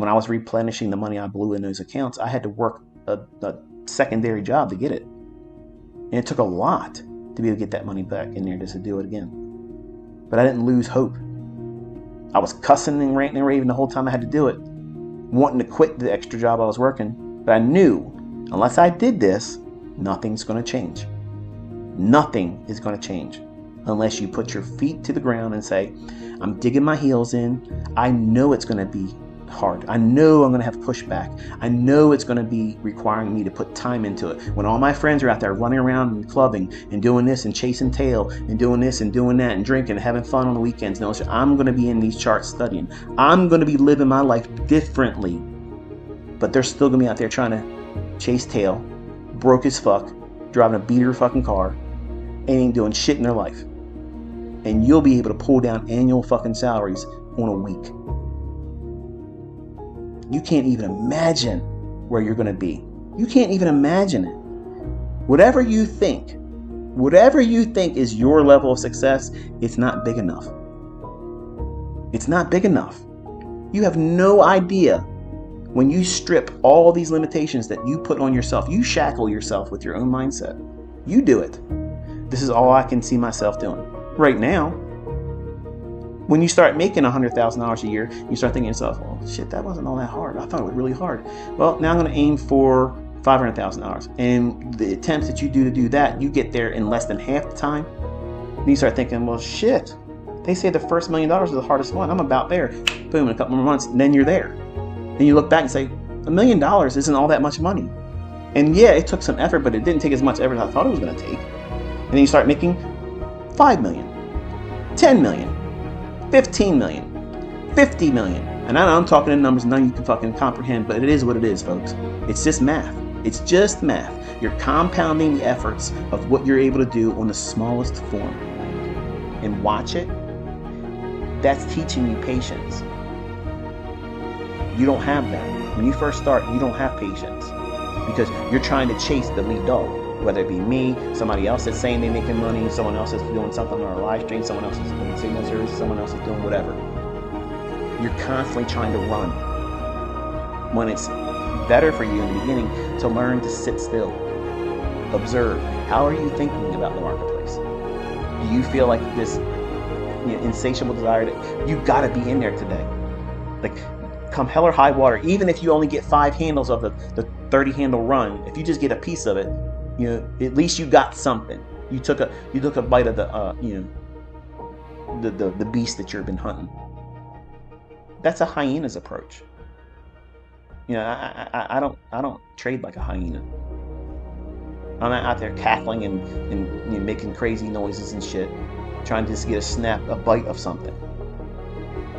when I was replenishing the money I blew in those accounts, I had to work a secondary job to get it. And it took a lot to be able to get that money back in there just to do it again. But I didn't lose hope. I was cussing and ranting and raving the whole time I had to do it, wanting to quit the extra job I was working. But I knew unless I did this, nothing's going to change. Nothing is going to change unless you put your feet to the ground and say, I'm digging my heels in. I know it's going to be hard. I know I'm going to have pushback. I know it's going to be requiring me to put time into it. When all my friends are out there running around and clubbing and doing this and chasing tail and doing this and doing that and drinking and having fun on the weekends, no, I'm going to be in these charts studying. I'm going to be living my life differently. But they're still going to be out there trying to chase tail, broke as fuck, driving a beater fucking car, and ain't doing shit in their life. And you'll be able to pull down annual fucking salaries on a week. You can't even imagine where you're going to be. You can't even imagine it. Whatever you think is your level of success, it's not big enough. It's not big enough. You have no idea when you strip all these limitations that you put on yourself. You shackle yourself with your own mindset. You do it. This is all I can see myself doing right now. When you start making $100,000 a year, you start thinking to yourself, well, shit, that wasn't all that hard. I thought it was really hard. Well, now I'm going to aim for $500,000. And the attempts that you do to do that, you get there in less than half the time. And you start thinking, well, shit, they say the first $1 million is the hardest one. I'm about there. Boom, in a couple more months, and then you're there. And you look back and say, $1 million isn't all that much money. And yeah, it took some effort, but it didn't take as much effort as I thought it was going to take. And then you start making $5 million, $10 million. 15 million, 50 million. And I know I'm talking in numbers none you can fucking comprehend, but it is what it is, folks. It's just math. It's just math. You're compounding the efforts of what you're able to do on the smallest form. And watch it. That's teaching you patience. You don't have that. When you first start, you don't have patience because you're trying to chase the lead dog. Whether it be me, somebody else that's saying they're making money, someone else is doing something on a live stream, someone else is doing signal service, someone else is doing whatever. You're constantly trying to run. When it's better for you in the beginning to learn to sit still, observe. How are you thinking about the marketplace? Do you feel like this insatiable desire that you got to be in there today? Like, come hell or high water, even if you only get 5 handles of the 30 handle run, if you just get a piece of it, at least you got something. You took a bite of the beast that you've been hunting. That's a hyena's approach. I don't trade like a hyena. I'm not out there cackling and making crazy noises and shit, trying to just get a bite of something.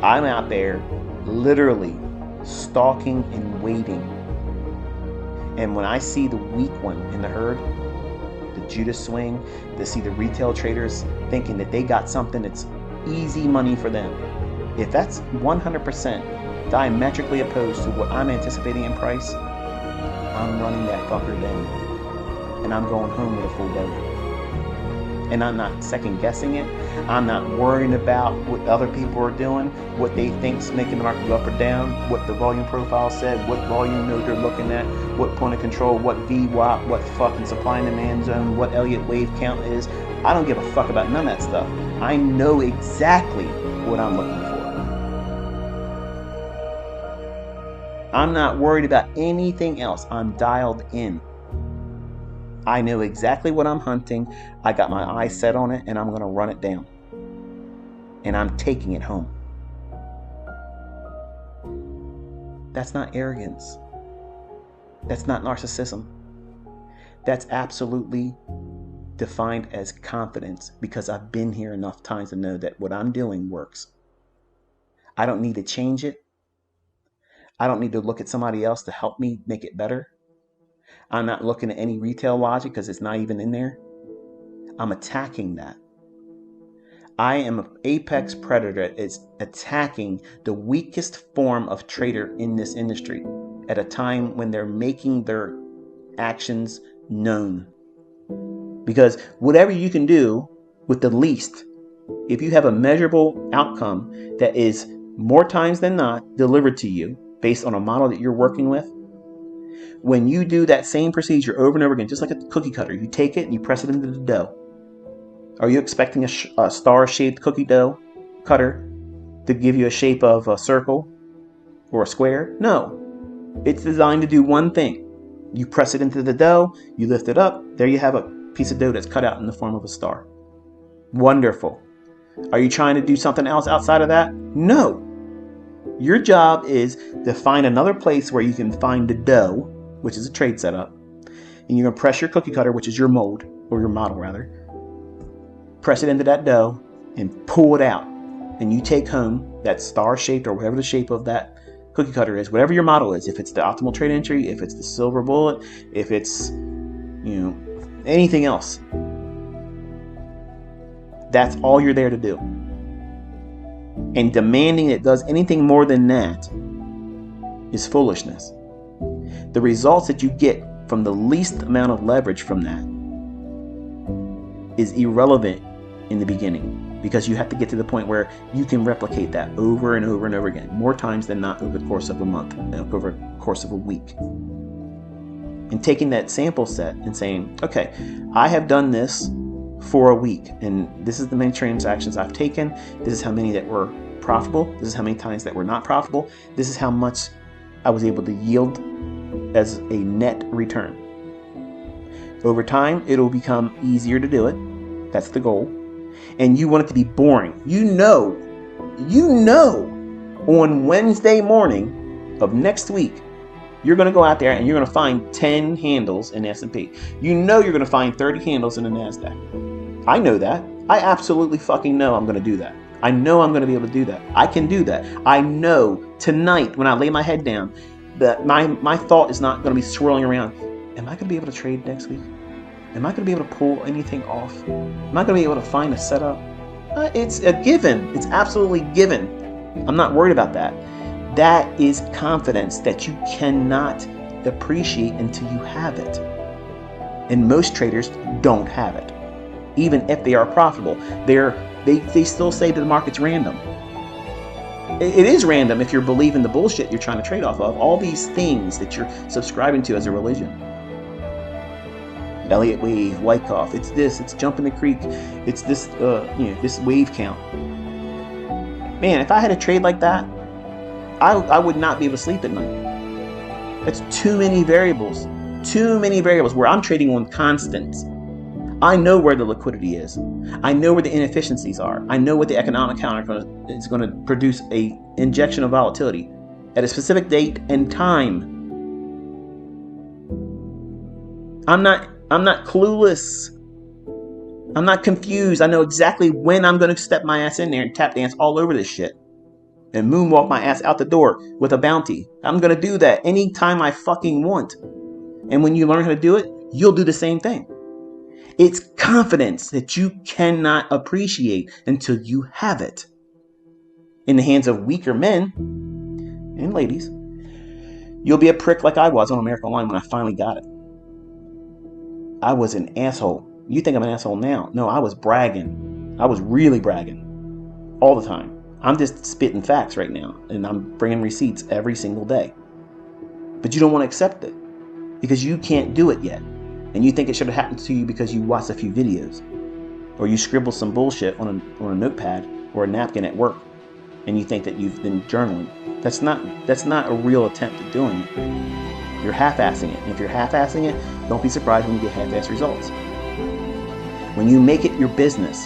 I'm out there literally stalking and waiting. And when I see the weak one in the herd, the Judas swing, to see the retail traders thinking that they got something that's easy money for them. If that's 100% diametrically opposed to what I'm anticipating in price, I'm running that fucker down. And I'm going home with a full belly. And I'm not second guessing it. I'm not worrying about what other people are doing, what they think's making the market go up or down, what the volume profile said, what volume node they're looking at, what point of control, what VWAP, what fucking supply and demand zone, what Elliott wave count is. I don't give a fuck about none of that stuff. I know exactly what I'm looking for. I'm not worried about anything else. I'm dialed in. I know exactly what I'm hunting. I got my eyes set on it and I'm going to run it down. And I'm taking it home. That's not arrogance. That's not narcissism. That's absolutely defined as confidence because I've been here enough times to know that what I'm doing works. I don't need to change it. I don't need to look at somebody else to help me make it better. I'm not looking at any retail logic because it's not even in there. I'm attacking that. I am an apex predator that is attacking the weakest form of trader in this industry at a time when they're making their actions known. Because whatever you can do with the least, if you have a measurable outcome that is more times than not delivered to you based on a model that you're working with, when you do that same procedure over and over again, just like a cookie cutter, you take it and you press it into the dough. Are you expecting a star-shaped cookie dough cutter to give you a shape of a circle or a square? No. It's designed to do one thing. You press it into the dough, you lift it up, there you have a piece of dough that's cut out in the form of a star. Wonderful. Are you trying to do something else outside of that? No. Your job is to find another place where you can find the dough, which is a trade setup, and you're going to press your cookie cutter, which is your mold, or your model rather, press it into that dough and pull it out. And you take home that star-shaped or whatever the shape of that cookie cutter is, whatever your model is, if it's the optimal trade entry, if it's the silver bullet, if it's, anything else. That's all you're there to do. And demanding it does anything more than that is foolishness. The results that you get from the least amount of leverage from that is irrelevant in the beginning, because you have to get to the point where you can replicate that over and over and over again, more times than not over the course of a month, over the course of a week. And taking that sample set and saying, okay, I have done this for a week, and this is the many transactions I've taken. This is how many that were profitable. This is how many times that were not profitable. This is how much I was able to yield as a net return. Over time, it'll become easier to do it. That's the goal. And you want it to be boring. You know, on Wednesday morning of next week, you're going to go out there and you're going to find 10 handles in S&P. You know you're going to find 30 handles in the NASDAQ. I know that. I absolutely fucking know I'm going to do that. I know I'm going to be able to do that. I can do that. I know tonight when I lay my head down that my thought is not going to be swirling around. Am I going to be able to trade next week? Am I going to be able to pull anything off? Am I going to be able to find a setup? It's a given. It's absolutely given. I'm not worried about that. That is confidence that you cannot appreciate until you have it. And most traders don't have it. Even if they are profitable, they still say that the market's random. It is random if you're believing the bullshit you're trying to trade off of. All these things that you're subscribing to as a religion. Elliott wave, Wyckoff, it's this, it's jumping the creek, it's this, this wave count. Man, if I had a trade like that, I would not be able to sleep at night. That's too many variables where I'm trading on constants. I know where the liquidity is. I know where the inefficiencies are. I know what the economic counter is going to produce a injection of volatility at a specific date and time. I'm not clueless. I'm not confused. I know exactly when I'm going to step my ass in there and tap dance all over this shit and moonwalk my ass out the door with a bounty. I'm going to do that anytime I fucking want. And when you learn how to do it, you'll do the same thing. It's confidence that you cannot appreciate until you have it. In the hands of weaker men and ladies, you'll be a prick like I was on American Online when I finally got it. I was an asshole. You think I'm an asshole now? No, I was bragging. I was really bragging all the time. I'm just spitting facts right now, and I'm bringing receipts every single day. But you don't want to accept it because you can't do it yet. And you think it should have happened to you because you watched a few videos, or you scribbled some bullshit on a notepad or a napkin at work, and you think that you've been journaling. That's not a real attempt at doing it. You're half-assing it. And if you're half-assing it, don't be surprised when you get half-assed results. When you make it your business,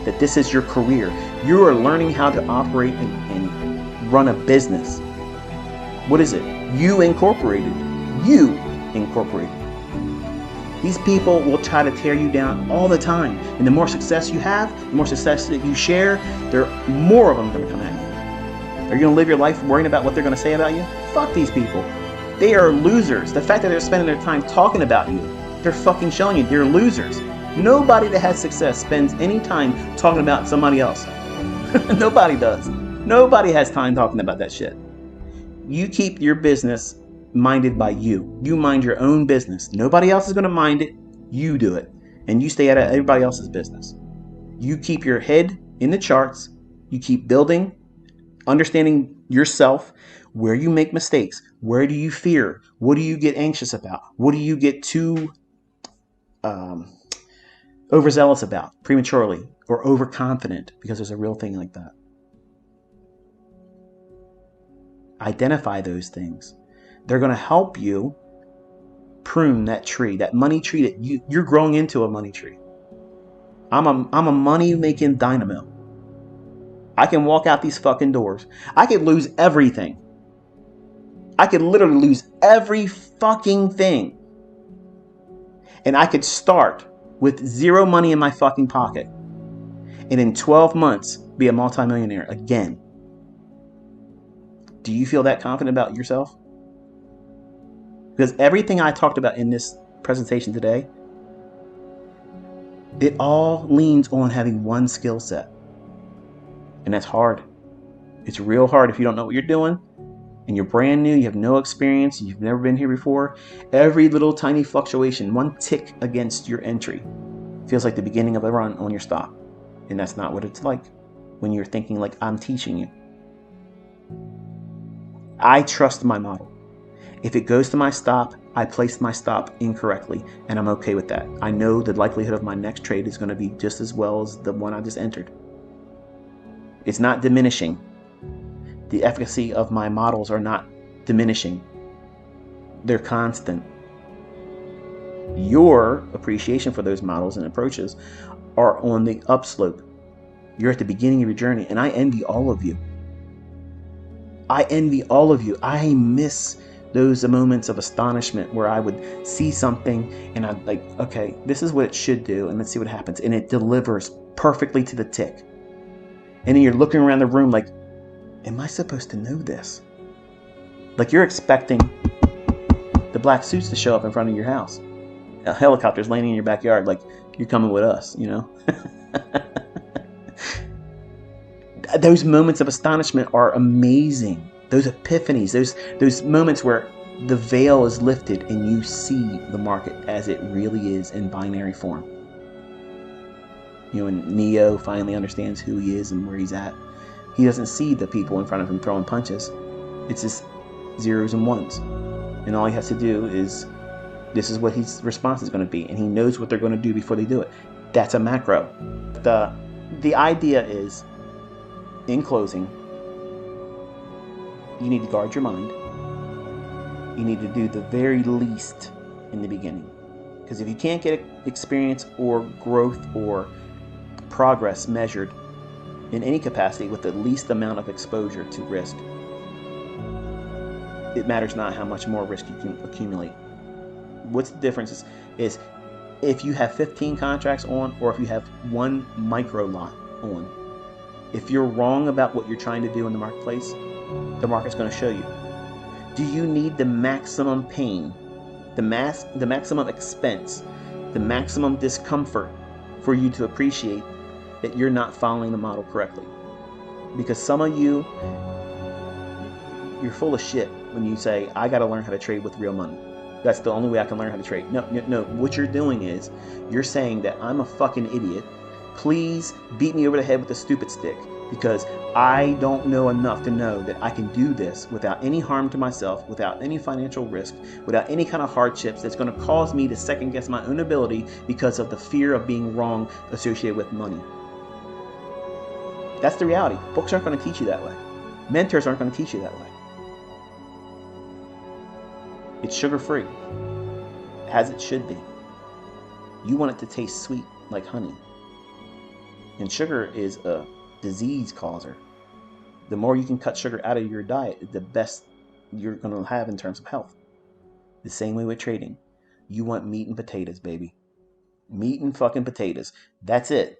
that this is your career, you are learning how to operate and run a business. What is it? You Incorporated. You Incorporated. These people will try to tear you down all the time. And the more success you have, the more success that you share, there are more of them going to come at you. Are you going to live your life worrying about what they're going to say about you? Fuck these people. They are losers. The fact that they're spending their time talking about you, they're fucking showing you they're losers. Nobody that has success spends any time talking about somebody else. Nobody does. Nobody has time talking about that shit. You keep your business minded by you. You mind your own business. Nobody else is going to mind it. You do it. And you stay out of everybody else's business. You keep your head in the charts. You keep building, understanding yourself, where you make mistakes, where do you fear, what do you get anxious about, what do you get too overzealous about prematurely or overconfident, because there's a real thing like that. Identify those things. They're going to help you prune that tree, that money tree that you're growing into a money tree. I'm a money making dynamo. I can walk out these fucking doors. I could lose everything. I could literally lose every fucking thing. And I could start with zero money in my fucking pocket. And in 12 months, be a multimillionaire again. Do you feel that confident about yourself? Because everything I talked about in this presentation today, it all leans on having one skill set. And that's hard. It's real hard if you don't know what you're doing and you're brand new, you have no experience, you've never been here before. Every little tiny fluctuation, one tick against your entry, feels like the beginning of a run on your stop. And that's not what it's like when you're thinking like I'm teaching you. I trust my model. If it goes to my stop, I placed my stop incorrectly, and I'm okay with that. I know the likelihood of my next trade is going to be just as well as the one I just entered. It's not diminishing. The efficacy of my models are not diminishing. They're constant. Your appreciation for those models and approaches are on the upslope. You're at the beginning of your journey, and I envy all of you. I envy all of you. I miss those moments of astonishment where I would see something and I'd like, okay, this is what it should do, and let's see what happens. And it delivers perfectly to the tick. And then you're looking around the room like, am I supposed to know this? Like you're expecting the black suits to show up in front of your house. A helicopter's landing in your backyard like, you're coming with us, you know? Those moments of astonishment are amazing. Those epiphanies, those moments where the veil is lifted and you see the market as it really is in binary form. You know, when Neo finally understands who he is and where he's at, he doesn't see the people in front of him throwing punches. It's just zeros and ones. And all he has to do is, this is what his response is going to be. And he knows what they're going to do before they do it. That's a macro. The idea is, in closing, you need to guard your mind. You need to do the very least in the beginning. Because if you can't get experience or growth or progress measured in any capacity with the least amount of exposure to risk, it matters not how much more risk you can accumulate. What's the difference is if you have 15 contracts on or if you have one micro lot on. If you're wrong about what you're trying to do in the marketplace, the market's going to show you. Do you need the maximum pain, the maximum expense, the maximum discomfort for you to appreciate that you're not following the model correctly? Because some of you, you're full of shit when you say, I got to learn how to trade with real money. That's the only way I can learn how to trade. No. What you're doing is you're saying that I'm a fucking idiot. Please beat me over the head with a stupid stick because I don't know enough to know that I can do this without any harm to myself, without any financial risk, without any kind of hardships that's going to cause me to second guess my own ability because of the fear of being wrong associated with money. That's the reality. Books aren't going to teach you that way. Mentors aren't going to teach you that way. It's sugar-free, as it should be. You want it to taste sweet like honey. And sugar is a disease causer. The more you can cut sugar out of your diet, the best you're going to have in terms of health. The same way with trading. You want meat and potatoes, baby. Meat and fucking potatoes. That's it.